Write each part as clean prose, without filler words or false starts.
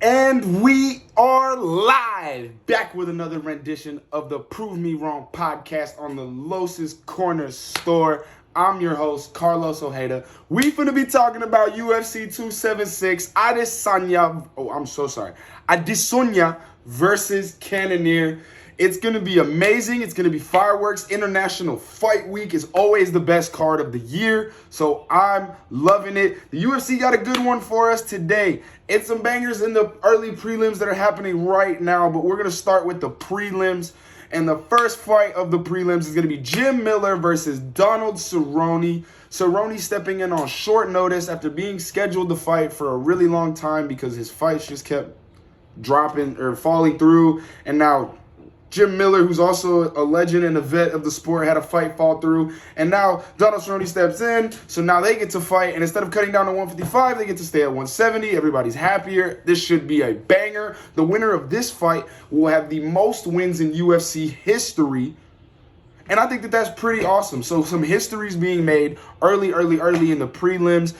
And we are live, back with another rendition of the Prove Me Wrong podcast on the Los's Corner Store. I'm your host, Carlos Ojeda. We finna be talking about UFC 276, Adesanya versus Cannonier. It's going to be amazing. It's going to be fireworks. International Fight Week is always the best card of the year, so I'm loving it. The UFC got a good one for us today. It's some bangers in the early prelims that are happening right now, but we're going to start with the prelims. And the first fight of the prelims is going to be Jim Miller versus Donald Cerrone. Cerrone stepping in on short notice after being scheduled to fight for a really long time because his fights just kept dropping or falling through, and now Jim Miller, who's also a legend and a vet of the sport, had a fight fall through. And now Donald Cerrone steps in, so now they get to fight. And instead of cutting down to 155, they get to stay at 170. Everybody's happier. This should be a banger. The winner of this fight will have the most wins in UFC history. And I think that that's pretty awesome. So some history's being made early in the prelims.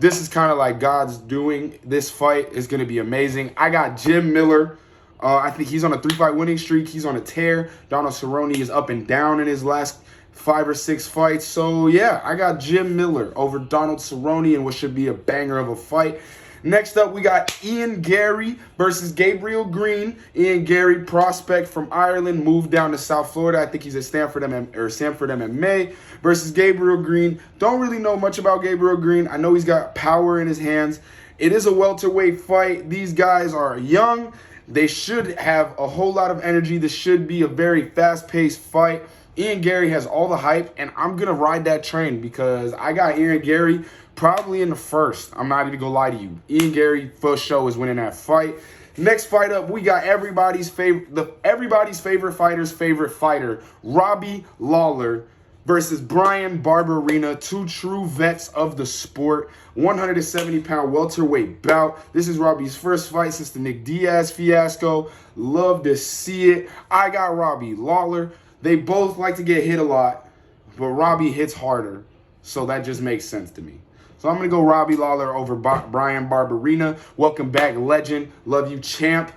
This is kind of like God's doing. This fight is going to be amazing. I got Jim Miller. I think he's on a 3-fight winning streak. He's on a tear. Donald Cerrone is up and down in his last 5 or 6 fights. So, yeah, I got Jim Miller over Donald Cerrone in what should be a banger of a fight. Next up, we got Ian Garry versus Gabriel Green. Ian Garry, prospect from Ireland, moved down to South Florida. I think he's at Stanford MMA versus Gabriel Green. Don't really know much about Gabriel Green. I know he's got power in his hands. It is a welterweight fight. These guys are young. They should have a whole lot of energy. This should be a very fast-paced fight. Ian Garry has all the hype, and I'm going to ride that train because I got Ian Garry probably in the first. I'm not even going to lie to you. Ian Garry, for sure, is winning that fight. Next fight up, we got everybody's favorite fighter's favorite fighter, Robbie Lawler versus Bryan Barbarina, 2 true vets of the sport. 170-pound welterweight bout. This is Robbie's first fight since the Nick Diaz fiasco. Love to see it. I got Robbie Lawler. They both like to get hit a lot, but Robbie hits harder, so that just makes sense to me. So I'm going to go Robbie Lawler over Bryan Barbarina. Welcome back, legend. Love you, champ.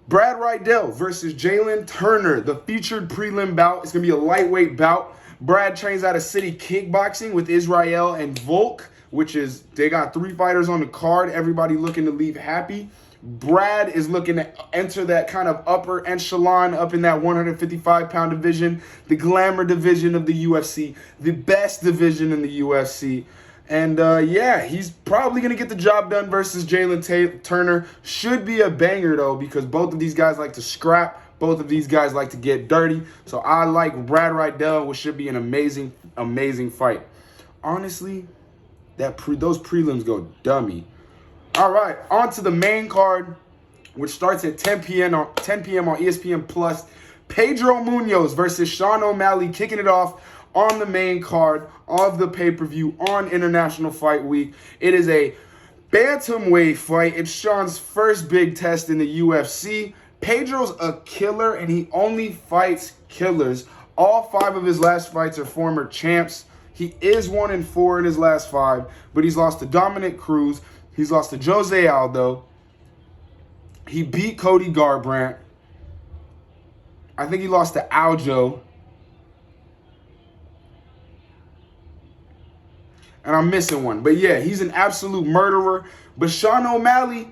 Brad Rydell versus Jalen Turner, the featured prelim bout. It's going to be a lightweight bout. Brad trains out of City Kickboxing with Israel and Volk, which is, they got 3 fighters on the card. Everybody looking to leave happy. Brad is looking to enter that kind of upper echelon up in that 155-pound division, the glamour division of the UFC, the best division in the UFC. And, yeah, he's probably going to get the job done versus Jalen Turner. Should be a banger, though, because both of these guys like to scrap. Both of these guys like to get dirty. So I like Brad Rydell, which should be an amazing, amazing fight. Honestly, those prelims go dummy. All right, on to the main card, which starts at 10 p.m. on ESPN Plus. Pedro Munoz versus Sean O'Malley, kicking it off on the main card of the pay-per-view on International Fight Week. It is a bantamweight fight. It's Sean's first big test in the UFC. Pedro's a killer, and he only fights killers. All 5 of his last fights are former champs. He is 1-4 in his last 5, but he's lost to Dominic Cruz. He's lost to Jose Aldo. He beat Cody Garbrandt. I think he lost to Aljo. And I'm missing one. But yeah, he's an absolute murderer. But Sean O'Malley,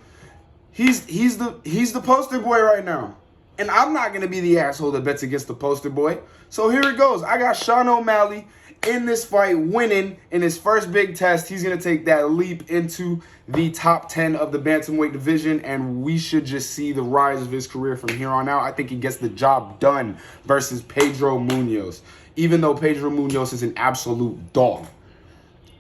he's the poster boy right now. And I'm not going to be the asshole that bets against the poster boy. So here it goes. I got Sean O'Malley in this fight, winning in his first big test. He's going to take that leap into the top 10 of the bantamweight division, and we should just see the rise of his career from here on out. I think he gets the job done versus Pedro Munoz, even though Pedro Munoz is an absolute dog.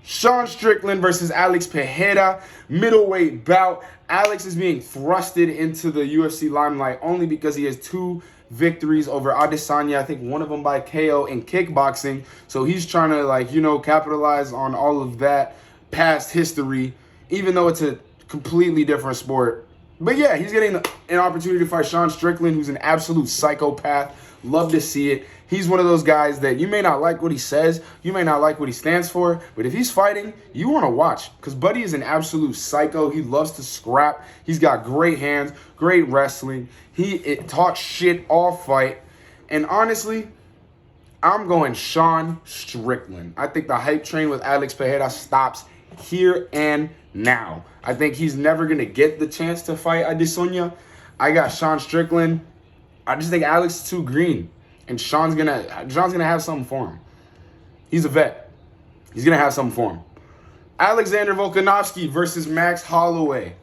Sean Strickland versus Alex Pejera, middleweight bout. Alex is being thrusted into the UFC limelight only because he has 2 victories over Adesanya. I think one of them by KO in kickboxing. So he's trying to, capitalize on all of that past history, even though it's a completely different sport. But yeah, he's getting an opportunity to fight Sean Strickland, who's an absolute psychopath. Love to see it. He's one of those guys that you may not like what he says, you may not like what he stands for, but if he's fighting, you want to watch. Because Buddy is an absolute psycho. He loves to scrap. He's got great hands, great wrestling. He talks shit all fight. And honestly, I'm going Sean Strickland. I think the hype train with Alex Pejera stops here and now. I think he's never going to get the chance to fight Adesanya. I got Sean Strickland. I just think Alex is too green. And Sean's gonna have something for him. He's a vet. He's going to have something for him. Alexander Volkanovski versus Max Holloway.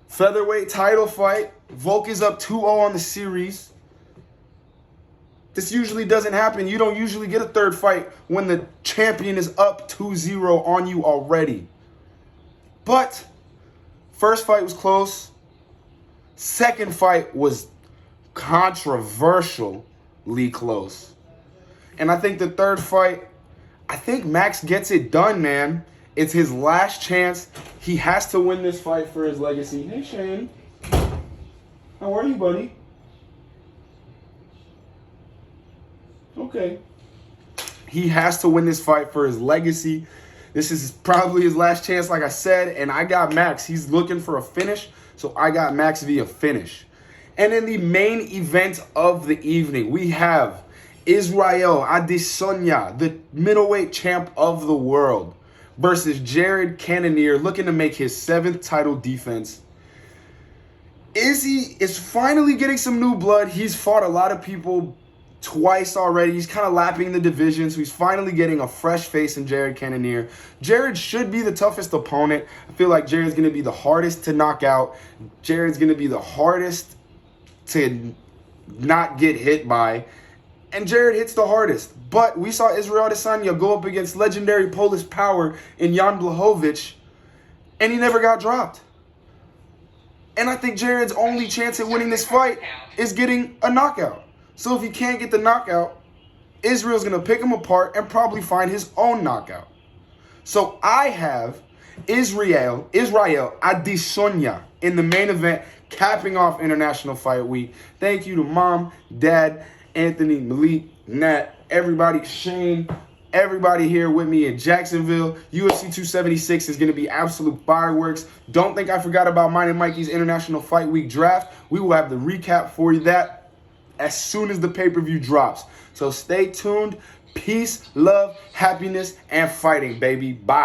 Featherweight title fight. Volk is up 2-0 on the series. This usually doesn't happen. You don't usually get a third fight when the champion is up 2-0 on you already. But first fight was close. Second fight was controversially close. And I think the third fight, I think Max gets it done, man. It's his last chance. He has to win this fight for his legacy. Hey, Shane. How are you, buddy? Okay. He has to win this fight for his legacy. This is probably his last chance, like I said, and I got Max. He's looking for a finish, so I got Max via finish. And in the main event of the evening, we have Israel Adesanya, the middleweight champ of the world, versus Jared Cannonier, looking to make his 7th title defense. Izzy is finally getting some new blood. He's fought a lot of people twice already. He's kind of lapping the division, so he's finally getting a fresh face in Jared Cannonier. Jared should be the toughest opponent. I feel like Jared's going to be the hardest to knock out. Jared's going to be the hardest to not get hit by. And Jared hits the hardest. But we saw Israel Adesanya go up against legendary Polish power in Jan Blachowicz, and he never got dropped. And I think Jared's only chance at winning this fight is getting a knockout. So if he can't get the knockout, Israel's going to pick him apart and probably find his own knockout. So I have Israel Adesanya in the main event, capping off International Fight Week. Thank you to Mom, Dad, Anthony, Malik, Nat, everybody, Shane, everybody here with me in Jacksonville. UFC 276 is going to be absolute fireworks. Don't think I forgot about mine and Mikey's International Fight Week draft. We will have the recap for you that as soon as the pay-per-view drops. So stay tuned. Peace, love, happiness, and fighting, baby. Bye.